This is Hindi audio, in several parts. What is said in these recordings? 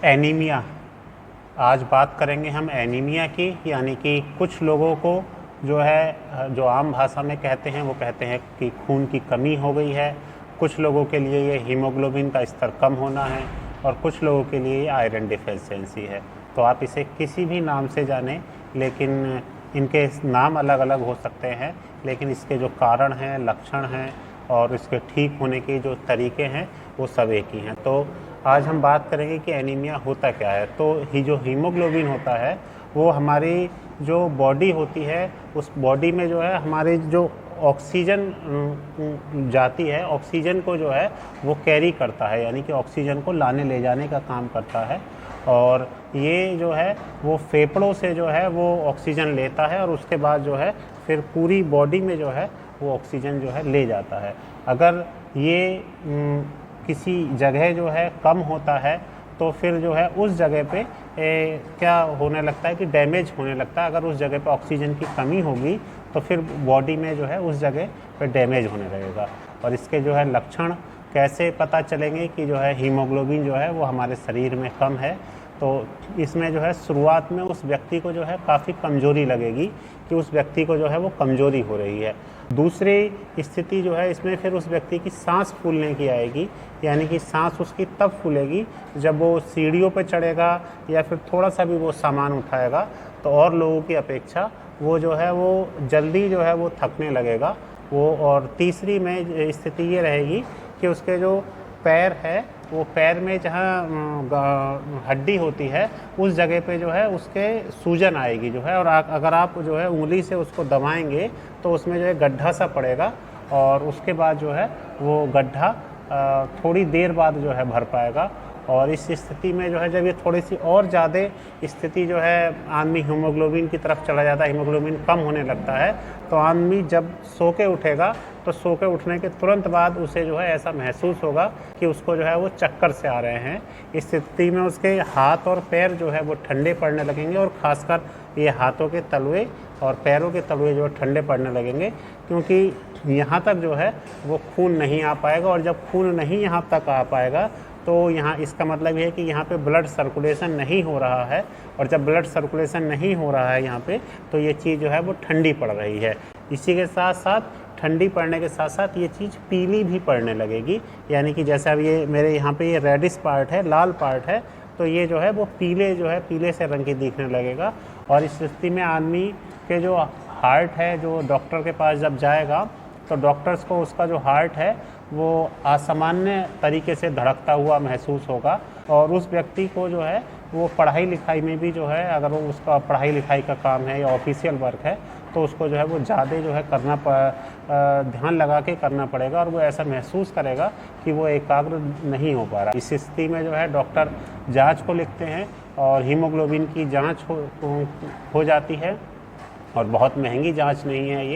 एनीमिया। आज बात करेंगे हम एनीमिया की, यानी कि कुछ लोगों को जो है, जो आम भाषा में कहते हैं, वो कहते हैं कि खून की कमी हो गई है। कुछ लोगों के लिए ये हीमोग्लोबिन का स्तर कम होना है और कुछ लोगों के लिए ये आयरन डिफिशियंसी है। तो आप इसे किसी भी नाम से जानें, लेकिन इनके नाम अलग अलग हो सकते हैं, लेकिन इसके जो कारण हैं, लक्षण हैं और इसके ठीक होने के जो तरीके हैं, वो सब एक ही हैं। तो आज हम बात करेंगे कि एनीमिया होता क्या है। तो जो हीमोग्लोबिन होता है, वो हमारी जो बॉडी होती है, उस बॉडी में जो है हमारे जो ऑक्सीजन जाती है, ऑक्सीजन को जो है वो कैरी करता है, यानी कि ऑक्सीजन को लाने ले जाने का काम करता है। और ये जो है वो फेफड़ों से जो है वो ऑक्सीजन लेता है और उसके बाद जो है फिर पूरी बॉडी में जो है वो ऑक्सीजन जो है ले जाता है। अगर ये किसी जगह जो है कम होता है तो फिर जो है उस जगह पे क्या होने लगता है कि डैमेज होने लगता है। अगर उस जगह पे ऑक्सीजन की कमी होगी तो फिर बॉडी में जो है उस जगह पे डैमेज होने लगेगा। और इसके जो है लक्षण कैसे पता चलेंगे कि जो है हीमोग्लोबिन जो है वो हमारे शरीर में कम है। तो इसमें जो है शुरुआत में उस व्यक्ति को जो है काफ़ी कमज़ोरी लगेगी कि उस व्यक्ति को जो है वो कमज़ोरी हो रही है। दूसरी स्थिति जो है इसमें फिर उस व्यक्ति की सांस फूलने की आएगी, यानी कि सांस उसकी तब फूलेगी जब वो सीढ़ियों पर चढ़ेगा या फिर थोड़ा सा भी वो सामान उठाएगा, तो और लोगों की अपेक्षा वो जो है वो जल्दी जो है वो थकने लगेगा वो। और तीसरी में स्थिति ये रहेगी कि उसके जो पैर है, वो पैर में जहाँ हड्डी होती है उस जगह पे जो है उसके सूजन आएगी जो है। और अगर आप जो है उंगली से उसको दबाएंगे तो उसमें जो है गड्ढा सा पड़ेगा और उसके बाद जो है वो गड्ढा थोड़ी देर बाद जो है भर पाएगा। और इस स्थिति में जो है जब ये थोड़ी सी और ज़्यादा स्थिति जो है आदमी हीमोग्लोबिन की तरफ चला जाता है, हीमोग्लोबिन कम होने लगता है, तो आदमी जब सो के उठेगा तो सो के उठने के तुरंत बाद उसे जो है ऐसा महसूस होगा कि उसको जो है वो चक्कर से आ रहे हैं। इस स्थिति में उसके हाथ और पैर जो है वो ठंडे पड़ने लगेंगे और ख़ासकर ये हाथों के तलवे और पैरों के तलवे जो ठंडे पड़ने लगेंगे, क्योंकि यहाँ तक जो है वो खून नहीं आ पाएगा। और जब खून नहीं यहाँ तक आ पाएगा तो यहाँ इसका मतलब ये है कि यहाँ पे ब्लड सर्कुलेशन नहीं हो रहा है। और जब ब्लड सर्कुलेशन नहीं हो रहा है यहाँ पे, तो ये चीज़ जो है वो ठंडी पड़ रही है। इसी के साथ साथ ठंडी पड़ने के साथ साथ ये चीज़ पीली भी पड़ने लगेगी, यानी कि जैसे अब ये मेरे यहाँ पे ये रेडिश पार्ट है, लाल पार्ट है, तो ये जो है वो पीले से रंग की दिखने लगेगा। और इस स्थिति में आदमी के जो हार्ट है, जो डॉक्टर के पास जब जाएगा तो डॉक्टर्स को उसका जो हार्ट है वो असामान्य तरीके से धड़कता हुआ महसूस होगा। और उस व्यक्ति को जो है वो पढ़ाई लिखाई में भी जो है, अगर वो उसका पढ़ाई लिखाई का काम है या ऑफिशियल वर्क है, तो उसको जो है वो ज़्यादा जो है ध्यान लगा के करना पड़ेगा और वो ऐसा महसूस करेगा कि वो एकाग्र नहीं हो पा रहा। इस स्थिति में जो है डॉक्टर जांच को लिखते हैं और हीमोग्लोबिन की जांच हो जाती है। और बहुत महंगी जांच नहीं है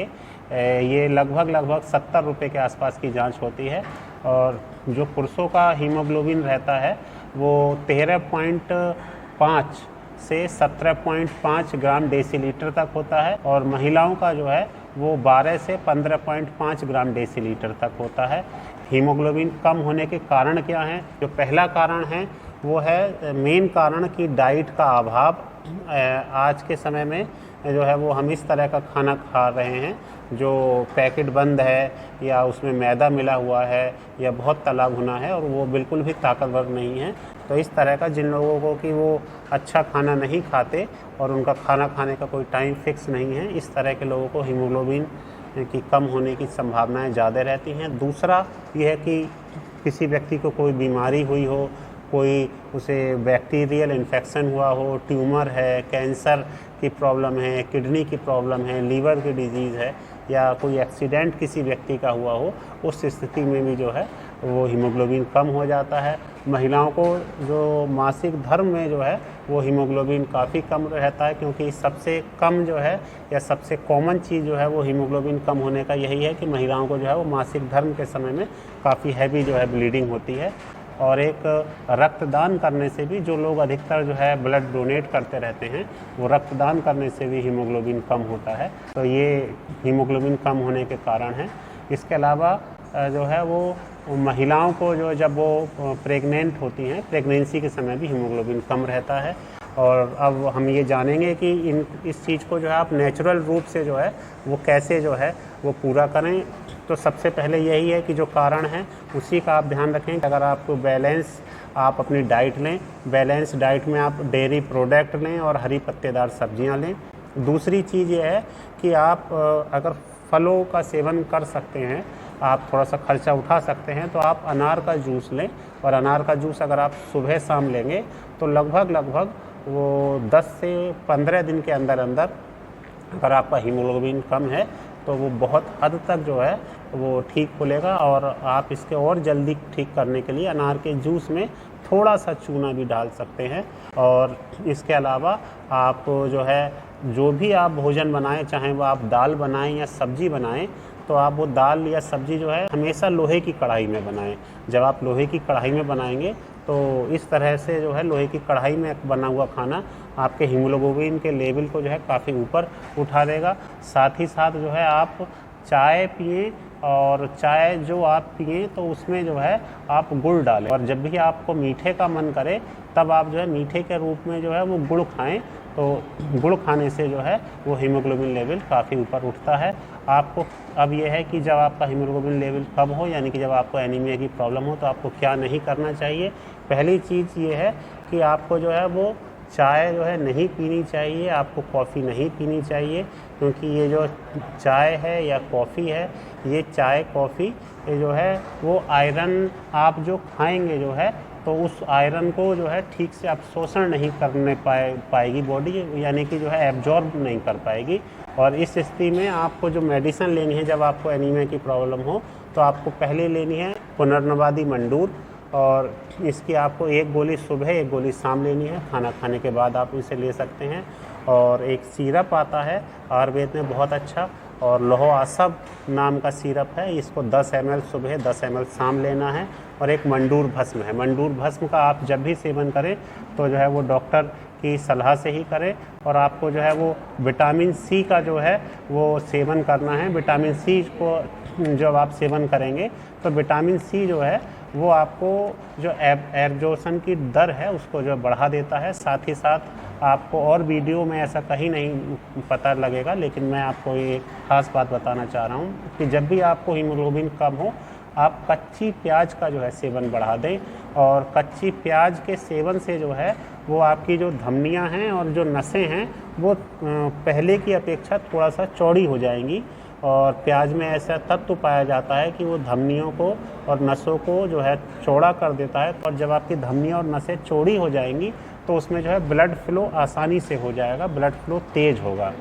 ये लगभग 70 रुपये के आसपास की जांच होती है। और जो पुरुषों का हीमोग्लोबिन रहता है वो 13.5 से 17.5 ग्राम डेसीलीटर तक होता है, और महिलाओं का जो है वो 12 से 15.5 ग्राम डेसीलीटर तक होता है। हीमोग्लोबिन कम होने के कारण क्या हैं? जो पहला कारण है वो है मेन कारण कि डाइट का अभाव। आज के समय में जो है वो हम इस तरह का खाना खा रहे हैं जो पैकेट बंद है या उसमें मैदा मिला हुआ है या बहुत तला भुना है और वो बिल्कुल भी ताकतवर नहीं है। तो इस तरह का जिन लोगों को कि वो अच्छा खाना नहीं खाते और उनका खाना खाने का कोई टाइम फिक्स नहीं है, इस तरह के लोगों को हीमोग्लोबिन की कम होने की संभावनाएं ज़्यादा रहती हैं। दूसरा ये है कि किसी व्यक्ति को कोई बीमारी हुई हो, कोई उसे बैक्टीरियल इन्फेक्शन हुआ हो, ट्यूमर है, कैंसर की प्रॉब्लम है, किडनी की प्रॉब्लम है, लीवर की डिजीज़ है, या कोई एक्सीडेंट किसी व्यक्ति का हुआ हो, उस स्थिति में भी जो है वो हीमोग्लोबिन कम हो जाता है। महिलाओं को जो मासिक धर्म में जो है वो हीमोग्लोबिन काफ़ी कम रहता है, क्योंकि सबसे कम जो है या सबसे कॉमन चीज़ जो है वो हीमोग्लोबिन कम होने का यही है कि महिलाओं को जो है वो मासिक धर्म के समय में काफ़ी हैवी जो है ब्लीडिंग होती है। और एक रक्तदान करने से भी, जो लोग अधिकतर जो है ब्लड डोनेट करते रहते हैं, वो रक्तदान करने से भी हीमोग्लोबिन कम होता है। तो ये हीमोग्लोबिन कम होने के कारण हैं। इसके अलावा जो है वो महिलाओं को जो जब वो प्रेग्नेंट होती हैं, प्रेगनेंसी के समय भी हीमोग्लोबिन कम रहता है। और अब हम ये जानेंगे कि इस चीज़ को जो है आप नेचुरल रूप से जो है वो कैसे जो है वो पूरा करें। तो सबसे पहले यही है कि जो कारण है उसी का आप ध्यान रखें। अगर आपको बैलेंस आप अपनी डाइट लें, बैलेंस डाइट में आप डेयरी प्रोडक्ट लें और हरी पत्तेदार सब्जियां लें। दूसरी चीज़ ये है कि आप अगर फलों का सेवन कर सकते हैं, आप थोड़ा सा खर्चा उठा सकते हैं, तो आप अनार का जूस लें। और अनार का जूस अगर आप सुबह शाम लेंगे तो लगभग वो 10 से 15 दिन के अंदर अंदर अगर आपका हीमोग्लोबिन कम है तो वो बहुत हद तक जो है वो ठीक हो लेगा। और आप इसके और जल्दी ठीक करने के लिए अनार के जूस में थोड़ा सा चूना भी डाल सकते हैं। और इसके अलावा आप जो है जो भी आप भोजन बनाएं, चाहे वो आप दाल बनाएं या सब्जी बनाएं, तो आप वो दाल या सब्जी जो है हमेशा लोहे की कढ़ाई में बनाएं। जब आप लोहे की कढ़ाई में बनाएंगे तो इस तरह से जो है लोहे की कढ़ाई में बना हुआ खाना आपके हीमोग्लोबिन के लेवल को जो है काफ़ी ऊपर उठा देगा। साथ ही साथ जो है आप चाय पिएं, और चाय जो आप पिएं तो उसमें जो है आप गुड़ डालें। और जब भी आपको मीठे का मन करे तब आप जो है मीठे के रूप में जो है वो गुड़ खाएं। तो गुड़ खाने से जो है वो हीमोग्लोबिन लेवल काफ़ी ऊपर उठता है। आपको अब ये है कि जब आपका हीमोग्लोबिन लेवल कम हो, यानी कि जब आपको एनीमिया की प्रॉब्लम हो, तो आपको क्या नहीं करना चाहिए। पहली चीज़ ये है कि आपको जो है वो चाय जो है नहीं पीनी चाहिए, आपको कॉफ़ी नहीं पीनी चाहिए। क्योंकि ये जो चाय है या कॉफ़ी है, ये चाय कॉफ़ी ये जो है वो आयरन आप जो खाएंगे जो है तो उस आयरन को जो है ठीक से अब्सॉर्प्शन नहीं करने पाएगी बॉडी, यानी कि जो है एब्जॉर्ब नहीं कर पाएगी। और इस स्थिति में आपको जो मेडिसिन लेनी है जब आपको एनीमिया की प्रॉब्लम हो, तो आपको पहले लेनी है पुनर्नवादी मंडूर। और इसकी आपको एक गोली सुबह एक गोली शाम लेनी है, खाना खाने के बाद आप इसे ले सकते हैं। और एक सिरप आता है आयुर्वेद में बहुत अच्छा, और लोहो आसब नाम का सिरप है। इसको 10 ml सुबह 10 ml शाम लेना है। और एक मंडूर भस्म है, मंडूर भस्म का आप जब भी सेवन करें तो जो है वो डॉक्टर की सलाह से ही करें। और आपको जो है वो विटामिन सी का जो है वो सेवन करना है। विटामिन सी को जब आप सेवन करेंगे तो विटामिन सी जो है वो आपको जो एब्जॉर्प्शन की दर है उसको जो बढ़ा देता है। साथ ही साथ आपको और वीडियो में ऐसा कहीं नहीं पता लगेगा, लेकिन मैं आपको ये ख़ास बात बताना चाह रहा हूँ कि जब भी आपको हीमोग्लोबिन कम हो, आप कच्ची प्याज का जो है सेवन बढ़ा दें। और कच्ची प्याज के सेवन से जो है वो आपकी जो धमनियाँ हैं और जो नसें हैं वो पहले की अपेक्षा थोड़ा सा चौड़ी हो जाएंगी। और प्याज में ऐसा तत्व पाया जाता है कि वो धमनियों को और नसों को जो है चौड़ा कर देता है। और जब आपकी धमनियाँ और नसें चौड़ी हो जाएंगी तो उसमें जो है ब्लड फ्लो आसानी से हो जाएगा, ब्लड फ्लो तेज़ होगा।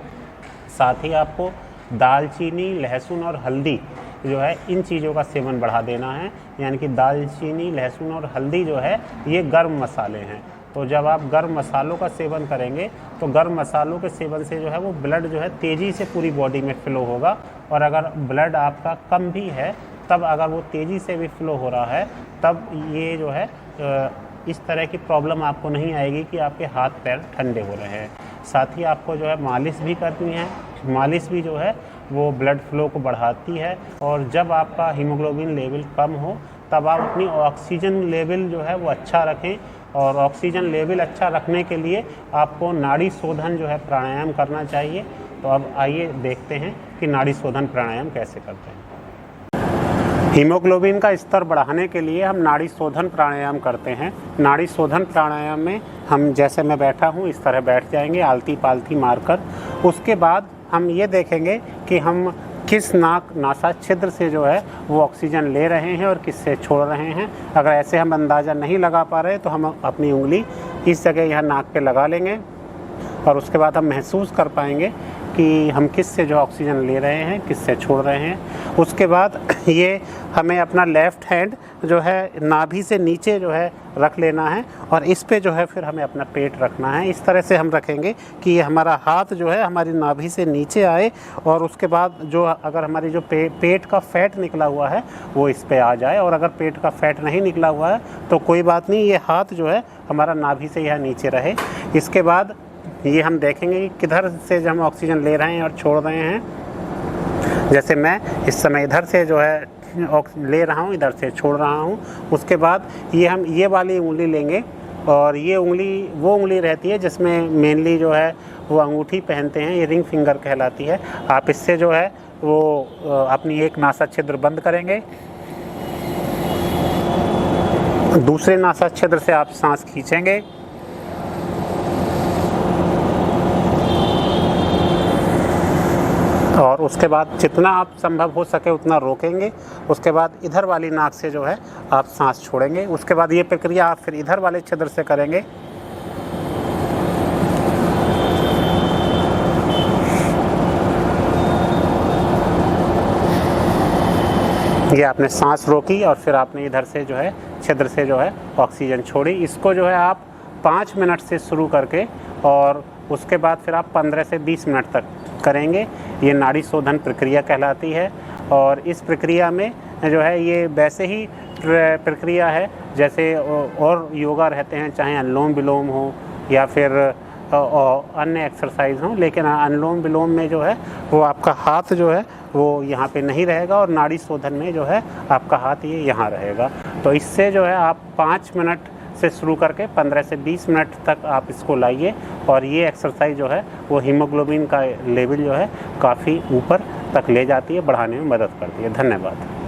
साथ ही आपको दालचीनी, लहसुन और हल्दी जो है इन चीज़ों का सेवन बढ़ा देना है। यानी कि दालचीनी, लहसुन और हल्दी जो है ये गर्म मसाले हैं। तो जब आप गर्म मसालों का सेवन करेंगे तो गर्म मसालों के सेवन से जो है वो ब्लड जो है तेज़ी से पूरी बॉडी में फ़्लो होगा। और अगर ब्लड आपका कम भी है तब अगर वो तेज़ी से भी फ़्लो हो रहा है तब ये जो है इस तरह की प्रॉब्लम आपको नहीं आएगी कि आपके हाथ पैर ठंडे हो रहे हैं। साथ ही आपको जो है मालिश भी करनी है। मालिश भी जो है वो ब्लड फ्लो को बढ़ाती है। और जब आपका हीमोग्लोबिन लेवल कम हो तब आप अपनी ऑक्सीजन लेवल जो है वो अच्छा रखें। और ऑक्सीजन लेवल अच्छा रखने के लिए आपको नाड़ी शोधन जो है प्राणायाम करना चाहिए। तो अब आइए देखते हैं कि नाड़ी शोधन प्राणायाम कैसे करते हैं। हीमोग्लोबिन का स्तर बढ़ाने के लिए हम नाड़ी शोधन प्राणायाम करते हैं। नाड़ी शोधन प्राणायाम में हम जैसे मैं बैठा हूँ इस तरह बैठ जाएंगे आलती पालती मारकर। उसके बाद हम ये देखेंगे कि हम किस नाक नासा छिद्र से जो है वो ऑक्सीजन ले रहे हैं और किस से छोड़ रहे हैं। अगर ऐसे हम अंदाज़ा नहीं लगा पा रहे तो हम अपनी उंगली इस जगह यहाँ नाक पे लगा लेंगे और उसके बाद हम महसूस कर पाएंगे कि हम किस से जो ऑक्सीजन ले रहे हैं, किस से छोड़ रहे हैं। उसके बाद ये हमें अपना लेफ़्ट हैंड जो है नाभि से नीचे जो है रख लेना है और इस पे जो है फिर हमें अपना पेट रखना है। इस तरह से हम रखेंगे कि ये हमारा हाथ जो है हमारी नाभि से नीचे आए और उसके बाद जो अगर हमारी जो पेट का फैट निकला हुआ है वो इस पे आ जाए। और अगर पेट का फैट नहीं निकला हुआ है तो कोई बात नहीं, ये हाथ जो है हमारा नाभि से यहाँ नीचे रहे। इसके बाद ये हम देखेंगे कि किधर से जो हम ऑक्सीजन ले रहे हैं और छोड़ रहे हैं। जैसे मैं इस समय इधर से जो है ले रहा हूँ, इधर से छोड़ रहा हूँ। उसके बाद हम ये वाली उंगली लेंगे और ये उंगली वो उंगली रहती है जिसमें मेनली जो है वो अंगूठी पहनते हैं, ये रिंग फिंगर कहलाती है। आप इससे जो है वो अपनी एक नासा छिद्र बंद करेंगे, दूसरे नासा छिद्र से आप सांस खींचेंगे और उसके बाद जितना आप संभव हो सके उतना रोकेंगे। उसके बाद इधर वाली नाक से जो है आप सांस छोड़ेंगे। उसके बाद ये प्रक्रिया आप फिर इधर वाले छिद्र से करेंगे। ये आपने सांस रोकी और फिर आपने इधर से जो है छिद्र से जो है ऑक्सीजन छोड़ी। इसको जो है आप 5 मिनट से शुरू करके और उसके बाद फिर आप 15 से 20 मिनट तक करेंगे। ये नाड़ी शोधन प्रक्रिया कहलाती है और इस प्रक्रिया में जो है ये वैसे ही प्रक्रिया है जैसे और योगा रहते हैं, चाहे अनुलोम विलोम हो या फिर अन्य एक्सरसाइज हों, लेकिन अनुलोम विलोम में जो है वो आपका हाथ जो है वो यहाँ पे नहीं रहेगा और नाड़ी शोधन में जो है आपका हाथ ये यहाँ रहेगा। तो इससे जो है आप 5 मिनट से शुरू करके 15 से 20 मिनट तक आप इसको लाइए और ये एक्सरसाइज जो है वो हीमोग्लोबिन का लेवल जो है काफ़ी ऊपर तक ले जाती है, बढ़ाने में मदद करती है। धन्यवाद।